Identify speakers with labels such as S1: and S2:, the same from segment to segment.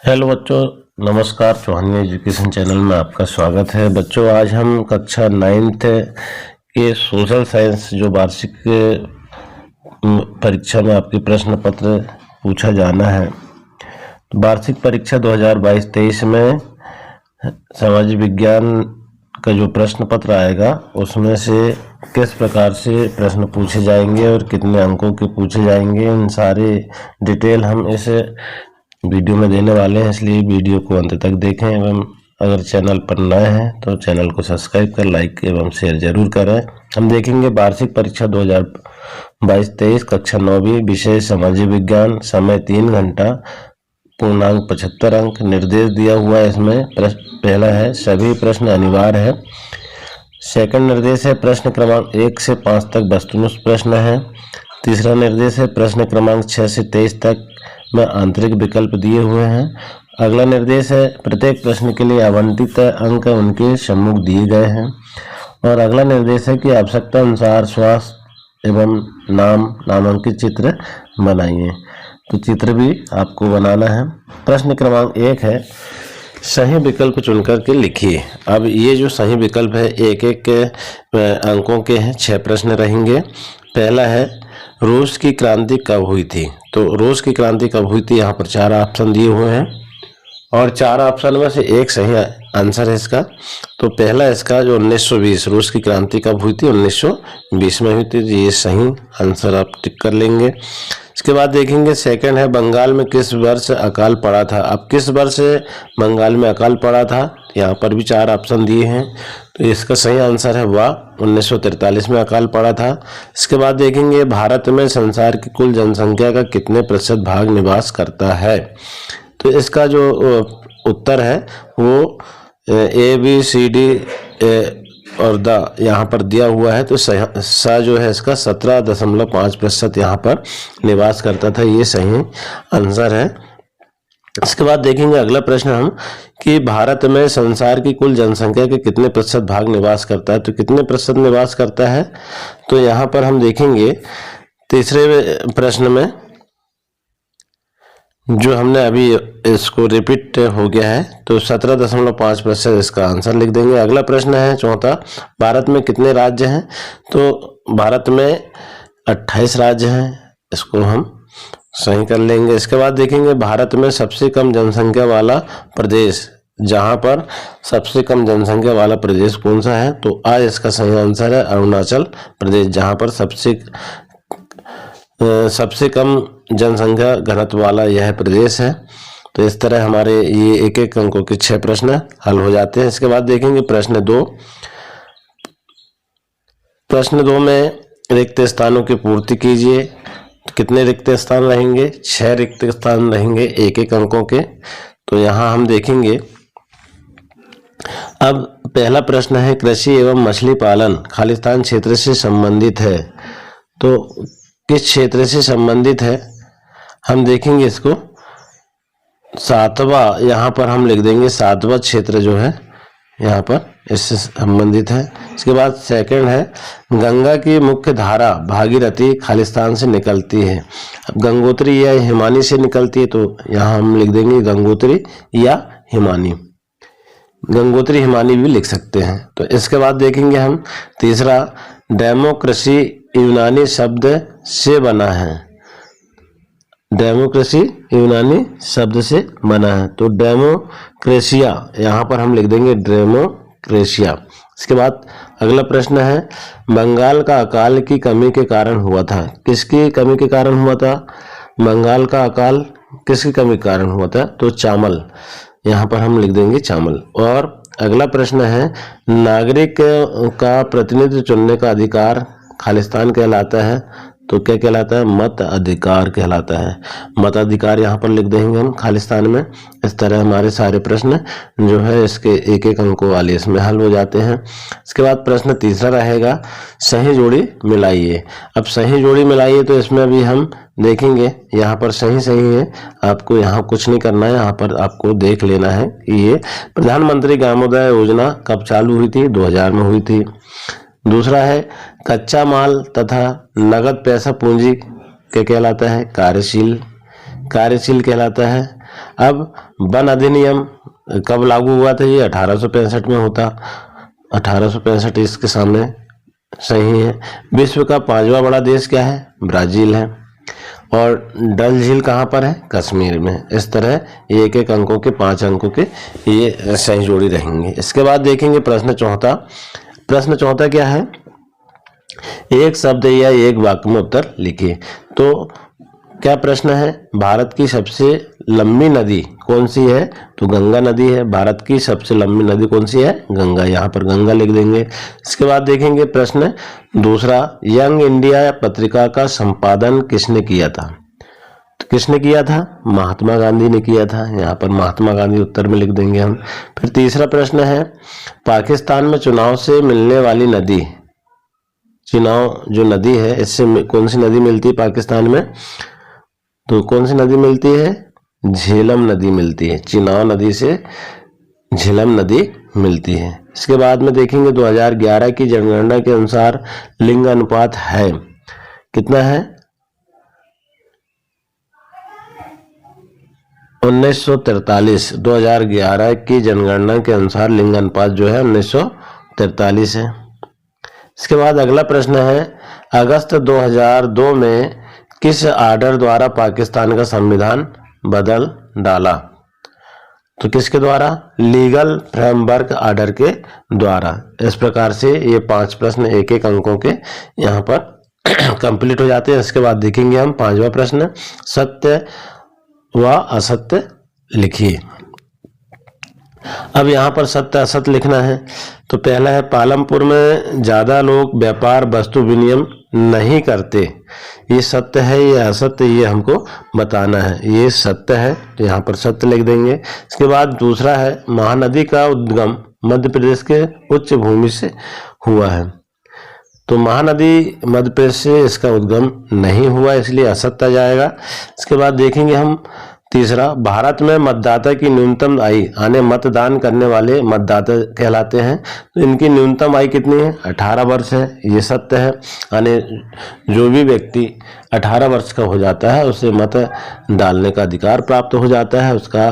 S1: Hello बच्चों, नमस्कार। Chauhan education channel में आपका स्वागत है। बच्चों, आज हम कक्षा 9th के सोशल साइंस जो वार्षिक परीक्षा में आपके प्रश्न पत्र पूछा जाना है। वार्षिक परीक्षा 2022-23 में सामाजिक विज्ञान का जो प्रश्न पत्र आएगा उसमें से किस प्रकार से प्रश्न पूछे जाएंगे और कितने अंकों के पूछे जाएंगे, इन सारे डिटेल हम इस वीडियो में देने वाले हैं, इसलिए वीडियो को अंत तक देखें एवं अगर चैनल पर नए हैं तो चैनल को सब्सक्राइब कर लाइक एवं शेयर जरूर करें। हम देखेंगे वार्षिक परीक्षा 2022-23 कक्षा 9वीं, विषय सामाजिक विज्ञान, समय 3 घंटा, पूर्णांक 75 अंक। निर्देश दिया हुआ है इसमें। पहला है सभी प्रश्न अनिवार्य है। सेकंड निर्देश है प्रश्न क्रमांक 1 से 5 तक वस्तुनिष्ठ प्रश्न है। तीसरा निर्देश है प्रश्न क्रमांक 6 से 23 तक में आंतरिक विकल्प दिए हुए हैं। अगला निर्देश है प्रत्येक प्रश्न के लिए आवंटित अंक उनके सम्मुख दिए गए हैं। और अगला निर्देश है कि आवश्यकता अनुसार स्वास्थ्य एवं नामांकित चित्र बनाइए। तो चित्र भी आपको बनाना है। प्रश्न क्रमांक 1 है सही विकल्प चुनकर के लिखिए। अब ये जो सही विकल्प है एक एक अंकों के हैं, 6 प्रश्न रहेंगे। पहला है रूस की क्रांति कब हुई थी। तो रूस की क्रांति कब हुई थी, यहाँ पर 4 ऑप्शन दिए हुए हैं और 4 ऑप्शन में से एक सही आंसर है इसका। तो पहला इसका जो 1920, रूस की क्रांति कब हुई थी, 1920 में हुई थी। ये सही आंसर आप टिक कर लेंगे। इसके बाद देखेंगे सेकंड है बंगाल में किस वर्ष अकाल पड़ा था। अब किस वर्ष बंगाल में अकाल पड़ा था, यहाँ पर भी 4 ऑप्शन दिए हैं। तो इसका सही आंसर है वाह, 1943 में अकाल पड़ा था। इसके बाद देखेंगे भारत में संसार की कुल जनसंख्या का कितने प्रतिशत भाग निवास करता है। तो इसका जो उत्तर है वो ABCD और द यहाँ पर दिया हुआ है। तो सा जो है इसका 17.5% यहाँ पर निवास करता था, ये सही आंसर है। इसके बाद देखेंगे अगला प्रश्न हम कि भारत में संसार की कुल जनसंख्या के कितने प्रतिशत भाग निवास करता है। तो कितने प्रतिशत निवास करता है, तो यहाँ पर हम देखेंगे तीसरे प्रश्न में जो हमने अभी इसको रिपीट हो गया है, तो 17.5% इसका आंसर लिख देंगे। अगला प्रश्न है चौथा, भारत में कितने राज्य हैं। तो भारत में 28 राज्य हैं, इसको हम सही कर लेंगे। इसके बाद देखेंगे भारत में सबसे कम जनसंख्या वाला प्रदेश, जहां पर सबसे कम जनसंख्या वाला प्रदेश कौन सा है। तो आज इसका सही आंसर है अरुणाचल प्रदेश, जहां पर सबसे कम जनसंख्या घनत्व वाला यह प्रदेश है। तो इस तरह हमारे ये एक एक अंकों के 6 प्रश्न हल हो जाते हैं। इसके बाद देखेंगे प्रश्न 2। प्रश्न 2 में रिक्त स्थानों की पूर्ति कीजिए। कितने रिक्त स्थान रहेंगे, 6 रिक्त स्थान रहेंगे एक एक अंकों के। तो यहाँ हम देखेंगे अब पहला प्रश्न है कृषि एवं मछली पालन खालिस्तान क्षेत्र से संबंधित है। तो किस क्षेत्र से संबंधित है, हम देखेंगे इसको 7वां, यहाँ पर हम लिख देंगे 7वां क्षेत्र जो है यहाँ पर इससे संबंधित है। इसके बाद सेकंड है गंगा की मुख्य धारा भागीरथी खालिस्तान से निकलती है। अब गंगोत्री या हिमानी से निकलती है, तो यहाँ हम लिख देंगे गंगोत्री या हिमानी। गंगोत्री हिमानी भी लिख सकते हैं। तो इसके बाद देखेंगे हम तीसरा, डेमोक्रेसी यूनानी शब्द से बना है। डेमोक्रेसी यूनानी शब्द से बना है, तो डेमोक्रेशिया यहाँ पर हम लिख देंगे डेमोक्रेशिया। इसके बाद अगला प्रश्न है बंगाल का अकाल की कमी के कारण हुआ था। किसकी कमी के कारण हुआ था, बंगाल का अकाल किसकी कमी के कारण हुआ था। तो चावल, यहाँ पर हम लिख देंगे चावल। और अगला प्रश्न है नागरिक का प्रतिनिधि चुनने का अधिकार खालिस्तान कहलाता है। तो क्या कहलाता है, मत अधिकार कहलाता है। मत अधिकार यहाँ पर लिख देंगे हम खालिस्तान में। इस तरह हमारे सारे प्रश्न जो है इसके एक एक अंकों वाले इसमें हल हो जाते हैं। इसके बाद प्रश्न तीसरा रहेगा सही जोड़ी मिलाइए। अब सही जोड़ी मिलाइए, तो इसमें अभी हम देखेंगे यहाँ पर सही है, आपको यहाँ कुछ नहीं करना है, यहाँ पर आपको देख लेना है कि ये प्रधानमंत्री ग्रामोदय योजना कब चालू हुई थी, 2000 में हुई थी। दूसरा है कच्चा माल तथा नगद पैसा पूंजी क्या कहलाता है, कार्यशील कार्यशील कहलाता है। अब वन अधिनियम कब लागू हुआ था? ये 1865 में होता। 1865 इसके सामने सही है। विश्व का 5वां बड़ा देश क्या है? ब्राजील है। और डल झील कहाँ पर है? कश्मीर में। इस तरह एक एक अंकों के 5 अंकों के ये सही जोड़ी रहेंगे। इसके बाद देखेंगे प्रश्न चौथा। प्रश्न चौथा क्या है? एक शब्द या एक वाक्य में उत्तर लिखिए। तो क्या प्रश्न है? भारत की सबसे लंबी नदी कौन सी है? तो गंगा नदी है। भारत की सबसे लंबी नदी कौन सी है? गंगा। यहाँ पर गंगा लिख देंगे। इसके बाद देखेंगे प्रश्न दूसरा, यंग इंडिया पत्रिका का संपादन किसने किया था? तो किसने किया था? महात्मा गांधी ने किया था। यहाँ पर महात्मा गांधी उत्तर में लिख देंगे हम। फिर तीसरा प्रश्न है, पाकिस्तान में चुनाव से मिलने वाली नदी, चुनाव जो नदी है इससे कौन सी नदी मिलती है पाकिस्तान में? तो कौन सी नदी मिलती है? झेलम नदी मिलती है। चुनाव नदी से झेलम नदी मिलती है। इसके बाद में देखेंगे 2011 की जनगणना के अनुसार लिंग अनुपात है कितना है? 1943। 2011 की जनगणना के अनुसार लिंग अनुपात जो है 1943 है। इसके बाद अगला प्रश्न है, अगस्त 2002 में किस आर्डर द्वारा पाकिस्तान का संविधान बदल डाला? तो किसके द्वारा? लीगल फ्रेमवर्क आर्डर के द्वारा। इस प्रकार से ये 5 प्रश्न एक एक अंकों के यहाँ पर कंप्लीट हो जाते हैं। इसके बाद देखेंगे हम 5वां प्रश्न, सत्य व असत्य लिखिए। अब यहाँ पर सत्य असत्य लिखना है। तो पहला है, पालमपुर में ज्यादा लोग व्यापार वस्तु विनिमय नहीं करते। ये सत्य है, ये असत्य, ये हमको बताना है। ये सत्य है, तो यहाँ पर सत्य लिख देंगे। इसके बाद दूसरा है, महानदी का उद्गम मध्य प्रदेश के उच्च भूमि से हुआ है। तो महानदी मध्य प्रदेश से इसका उद्गम नहीं हुआ, इसलिए असत्य आ जाएगा। इसके बाद देखेंगे हम तीसरा, भारत में मतदाता की न्यूनतम आयु, यानी मतदान करने वाले मतदाता कहलाते हैं, तो इनकी न्यूनतम आयु कितनी है? 18 वर्ष है। ये सत्य है, यानी जो भी व्यक्ति 18 वर्ष का हो जाता है उसे मत डालने का अधिकार प्राप्त हो जाता है। उसका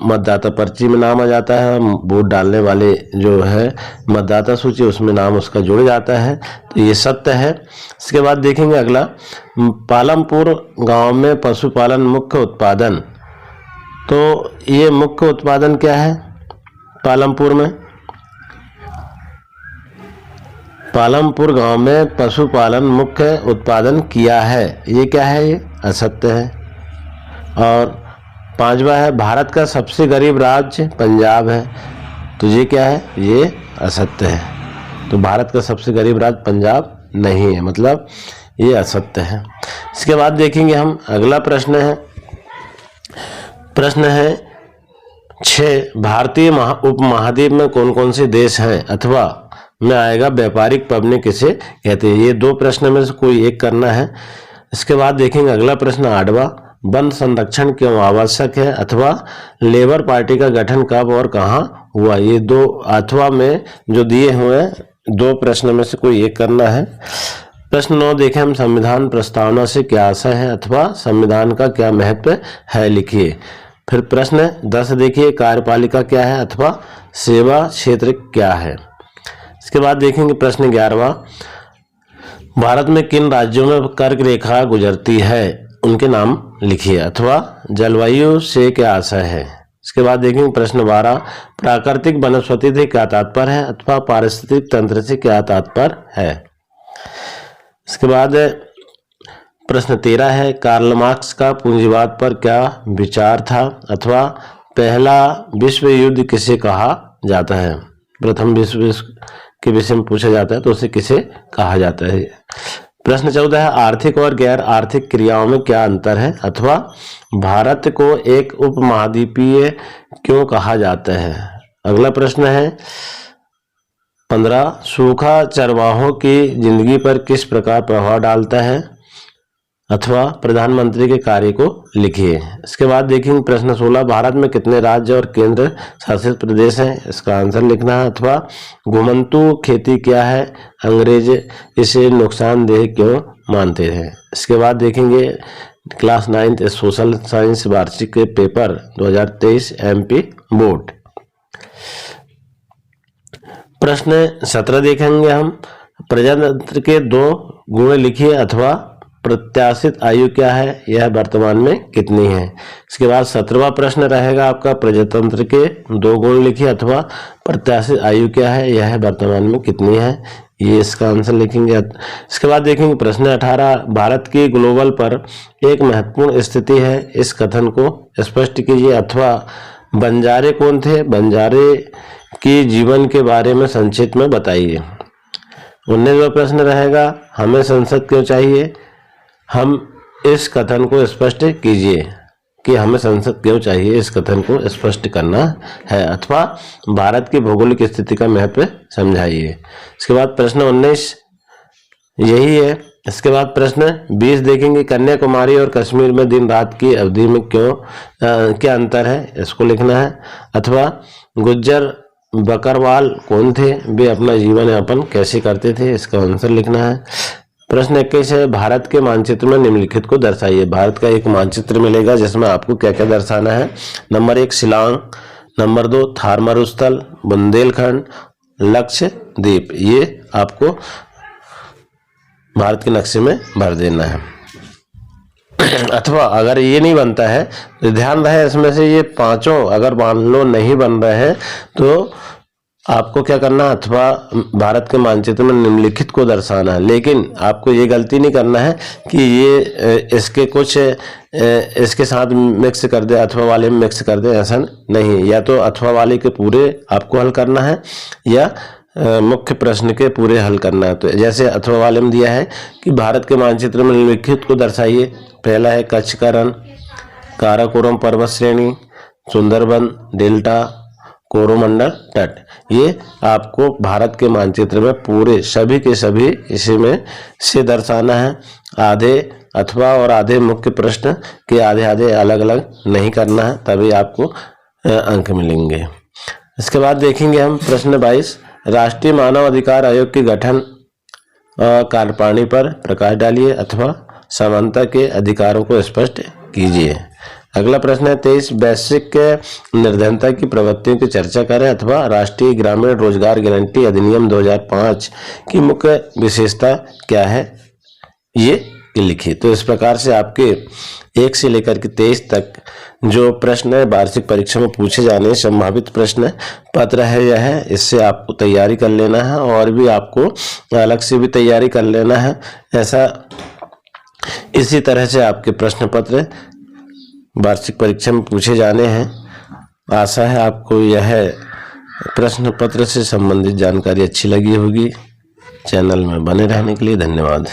S1: मतदाता पर्ची में नाम आ जाता है, वोट डालने वाले जो है मतदाता सूची उसमें नाम उसका जुड़ जाता है। तो ये सत्य है। इसके बाद देखेंगे अगला, पालमपुर गांव में पशुपालन मुख्य उत्पादन। तो ये मुख्य उत्पादन क्या है पालमपुर में? पालमपुर गांव में पशुपालन मुख्य उत्पादन किया है। ये क्या है? ये असत्य है। और 5वां है, भारत का सबसे गरीब राज्य पंजाब है। तो ये क्या है? ये असत्य है। तो भारत का सबसे गरीब राज्य पंजाब नहीं है, मतलब ये असत्य है। इसके बाद देखेंगे हम अगला प्रश्न है, प्रश्न है 6, भारतीय उपमहाद्वीप में कौन कौन से देश हैं अथवा में आएगा व्यापारिक पबनी किसे कहते हैं? ये 2 प्रश्न में से कोई एक करना है। इसके बाद देखेंगे अगला प्रश्न 8वां, वन संरक्षण क्यों आवश्यक है अथवा लेबर पार्टी का गठन कब और कहाँ हुआ? ये 2 अथवा में जो दिए हुए हैं 2 प्रश्न में से कोई एक करना है। प्रश्न 9 देखें हम, संविधान प्रस्तावना से क्या आशय है अथवा संविधान का क्या महत्व है लिखिए। फिर प्रश्न 10 देखिए, कार्यपालिका क्या है अथवा सेवा क्षेत्र क्या है। इसके बाद देखेंगे प्रश्न 11वां, भारत में किन राज्यों में कर्क रेखा गुजरती है उनके नाम लिखिए अथवा जलवायु से क्या आशय है। इसके बाद देखेंगे प्रश्न 12, प्राकृतिक वनस्पति से क्या तात्पर्य है अथवा पारिस्थितिक तंत्र से क्या तात्पर्य है। इसके बाद प्रश्न 13 है, कार्ल मार्क्स का पूंजीवाद पर क्या विचार था अथवा पहला विश्व युद्ध किसे कहा जाता है। प्रथम विश्व के विषय में पूछा जाता है तो उसे किसे कहा जाता है। प्रश्न 14 है, आर्थिक और गैर आर्थिक क्रियाओं में क्या अंतर है अथवा भारत को एक उपमहाद्वीपीय क्यों कहा जाता है। अगला प्रश्न है 15, सूखा चरवाहों की जिंदगी पर किस प्रकार प्रभाव डालता है अथवा प्रधानमंत्री के कार्य को लिखिए। इसके बाद देखेंगे प्रश्न 16, भारत में कितने राज्य और केंद्र शासित प्रदेश हैं, इसका आंसर लिखना है अथवा घुमंतू खेती क्या है, अंग्रेज इसे नुकसानदेह क्यों मानते हैं। इसके बाद देखेंगे क्लास 9th सोशल साइंस वार्षिक पेपर 2023 MP बोर्ड। प्रश्न 17 देखेंगे हम। प्रजातंत्र के 2 गुण लिखिए अथवा प्रत्याशित आयु क्या है, यह वर्तमान में कितनी है। इसके बाद 17वां प्रश्न रहेगा आपका, प्रजातंत्र के 2 गुण लिखिए अथवा प्रत्याशित आयु क्या है, यह वर्तमान में कितनी है, ये इसका आंसर लिखेंगे। इसके बाद देखेंगे प्रश्न 18, भारत की ग्लोबल पर एक महत्वपूर्ण स्थिति है, इस कथन को स्पष्ट कीजिए अथवा बंजारे कौन थे, बंजारे की जीवन के बारे में संक्षिप्त में बताइए। 19वां प्रश्न रहेगा, हमें संसद क्यों चाहिए, हम इस कथन को स्पष्ट कीजिए कि हमें संसद क्यों चाहिए, इस कथन को स्पष्ट करना है अथवा भारत की भौगोलिक स्थिति का महत्व समझाइए। इसके बाद प्रश्न 19 यही है। इसके बाद प्रश्न 20 देखेंगे, कन्याकुमारी और कश्मीर में दिन रात की अवधि में क्या अंतर है, इसको लिखना है अथवा गुज्जर बकरवाल कौन थे, वे अपना जीवन यापन कैसे करते थे, इसका आंसर लिखना है। प्रश्न 21 है, भारत के मानचित्र में निम्नलिखित को दर्शाइए। भारत का एक मानचित्र मिलेगा जिसमें आपको क्या क्या दर्शाना है। नंबर 1 शिलांग, नंबर 2 थार मरुस्थल, बुंदेलखंड, लक्षद्वीप, ये आपको भारत के नक्शे में भर देना है। अथवा अगर ये नहीं बनता है तो ध्यान रहे, इसमें से ये 5 अगर मान लो नहीं बन रहे हैं तो आपको क्या करना है, अथवा भारत के मानचित्र में निम्नलिखित को दर्शाना है। लेकिन आपको ये गलती नहीं करना है कि ये इसके कुछ इसके साथ मिक्स कर दे, अथवा वाले में मिक्स कर दे, ऐसा नहीं। या तो अथवा वाले के पूरे आपको हल करना है या मुख्य प्रश्न के पूरे हल करना है। तो जैसे अथवा वाले में दिया है कि भारत के मानचित्र में निम्नलिखित को दर्शाइए। पहला है कच्छ का रण, काराकोरम पर्वत श्रेणी, सुंदरबन डेल्टा, कोरोमंडल तट, ये आपको भारत के मानचित्र में पूरे सभी के सभी इसी में से दर्शाना है। आधे अथवा और आधे मुख्य प्रश्न के आधे आधे अलग अलग नहीं करना है, तभी आपको अंक मिलेंगे। इसके बाद देखेंगे हम प्रश्न 22, राष्ट्रीय मानव अधिकार आयोग के गठन कार्यप्रणाली पर प्रकाश डालिए अथवा समानता के अधिकारों को स्पष्ट कीजिए। अगला प्रश्न है 23, वैश्विक निर्धनता की प्रवृत्तियों की चर्चा करें अथवा राष्ट्रीय ग्रामीण रोजगार गारंटी अधिनियम 2005 की मुख्य विशेषता क्या है, ये लिखिए। तो इस प्रकार से आपके 1 से लेकर के 23 तक जो प्रश्न है वार्षिक परीक्षा में पूछे जाने संभावित प्रश्न पत्र है यह है, इससे आपको तैयारी कर लेना है और भी आपको अलग से भी तैयारी कर लेना है। ऐसा इसी तरह से आपके प्रश्न पत्र वार्षिक परीक्षा में पूछे जाने हैं। आशा है आपको यह प्रश्न पत्र से संबंधित जानकारी अच्छी लगी होगी। चैनल में बने रहने के लिए धन्यवाद।